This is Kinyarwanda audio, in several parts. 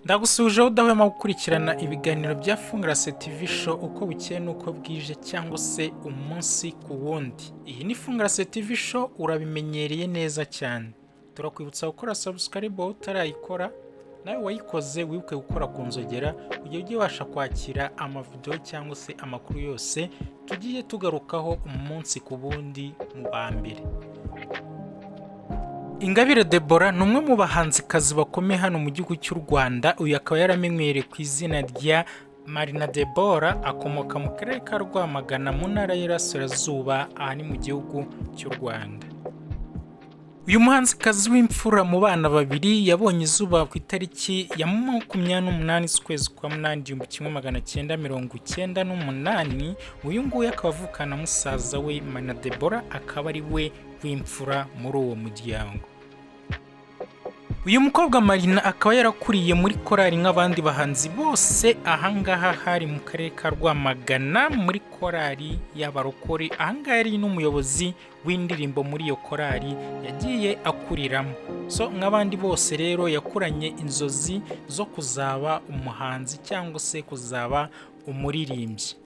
Ndagusuje udahwema gukurikirana ibiganiro bya Fungrase TV show uko bukeye nuko bwije cyangwa se umunsi ku wundi. Iyi ni Fungrase TV show urabimenyereye neza cyane. Turakwibutsa gukora subscribe utarayikora, nawe wayikoze wibuke gukora ku nzogera kugira ujye ubasha kwakira amavideo cyangwa se amakuru yose tugiye tugarukaho umunsi ku wundi mu bambere. Ingabire Deborah ni umwe mu bahanzikazi bakomeye hano mu gihugu cy'u Rwanda. Uyu akaba yaramenyereye ku izina rya Marina Deborah, akomoka mu karere ka Rwamagana mu ntara y'Iburasirazuba, aha ni mu gihugu cy'u Rwanda. Uyu muhanzikazi w'imfura mu bana babiri yabonye izuba ku itariki ya 28 z'ukwezi kwa munani 1998. Uyu nguyu akaba avukana musaza we Marina Deborah, akaba ari we w'imfura muri uwo muryango. Uyu mukobwa Marina akaba yarakuriye muri korali nk'abandi bahanzi bose. Ahangaha hari mu karere ka Rwamagana muri korali y'abarokore. Ahangaha yari n'umuyobozi w'indirimbo muri iyo korali yagiye akuriramo. So nk'abandi bose rero yakuranye inzozi zo kuzaba umuhanzi cyangwa se kuzaba umuririmbyi.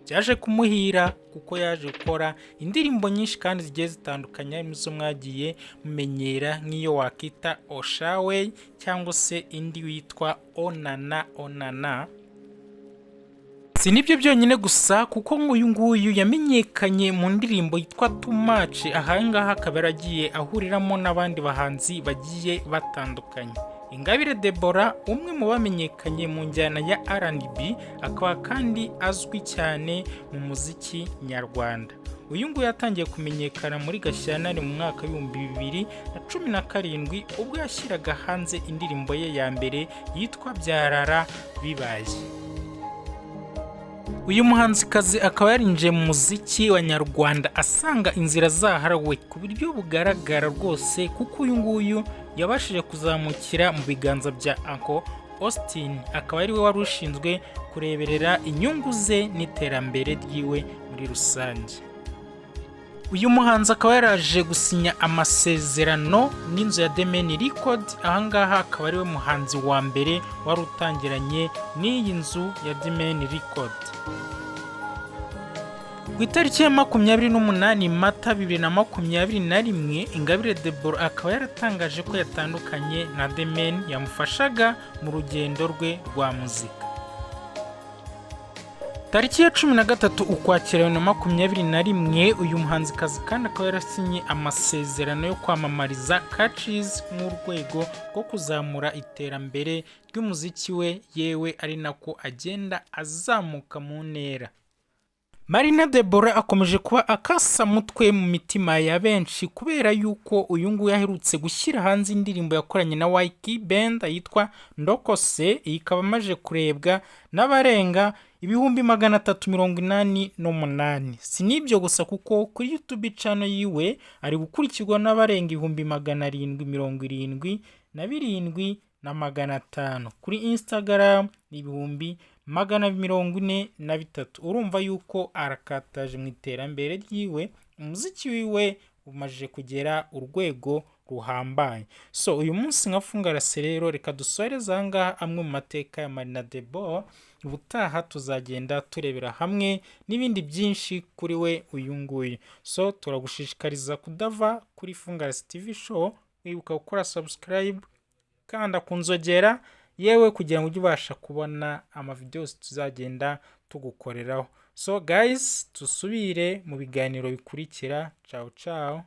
Byaje kumuhira kuko yaje gukora indirimbo nyinshi kandi zigiye zitandukanye, harimo izo mwagiye mumenyera nk'iyo wakita Oshawe cyangwa se indi witwa Onana Onana. Si nibyo byonyine gusa kuko nk'uyu nguyu yamenyekanye mu ndirimbo yitwa Too Much. Ahangaha akaba yaragiye ahuriramo n'abandi bahanzi bagiye batandukanye. Ingabire Deborah, umwe mu bamenyekanye mu njyana ya R&B, akaba kandi azwi cyane mu muziki nyarwanda. Uyu nguyu yatangiye kumenyekana muri Gashyantare mu mwaka w'2017 ubwo yashyiraga hanze indirimbo ye ya mbere yitwa Byarara Bibaye. Uyu muhanzikazi akaba yarinjiye mu muziki wa nyarwanda asanga inzira zaharawe ku buryo bugaragara rwose, kuko uyu nguyu yabashije kuzamukira mu biganza bya Uncle Austin, akaba ari we wari ushinzwe kureberera inyungu ze n'iterambere ryiwe muri rusange. Uyu muhanzi akaba yaraje gusinya amasezerano n'inzu ya Record. Ahangaha akaba ari we muhanzi wa mbere wari utangiranye n'iyi nzu ya Record. Ku itariki ya 28 Mata 2021, Ingabire Deborah akaba yaratangaje ko yatandukanye na yamufashaga mu rugendo rwe rwa muzika. Tariki ya 13 Ukwakira 2021, uyu muhanzikazi kandi akaba yarasinye amasezerano yo kwamamariza Catches nk'urwego rwo kuzamura iterambere ry'umuziki we, yewe ari nako agenda azamuka mu ntera. Marina Deborah akomeje kuba akasa mutwe mu mitima ya benshi kubera yuko uyu nguyu yaherutse gushyira hanze indirimbo yakoranye na YK Band yitwa Ndokose. Ikaba amaje kurebwa n'abarenga 388,000. Si nibyo gusa kuko kuri YouTube channel yiwe ari gukurikirwa n'abarenga 777,500. Kuri Instagram ni 243. Urumva yuko arakataje mu iterambere ryiwe, umuziki wiwe umaje kugera urwego ruhambaye. So uyu munsi nka Fungrase rero reka dusoreze ahangaha amwe mu mateka ya Marina Deborah. Ubutaha tuzagenda turebera hamwe n'ibindi byinshi kuri we uyu nguyu. So turagushishikariza kudava kuri Fungrase TV show, wibuka gukora subscribe kandi kunzogera, yewe kugira ngo ujye ubasha kubona amavideos tuzagenda tugukoreraho. So guys, tusubire mu biganiro bikurikira. Ciao ciao.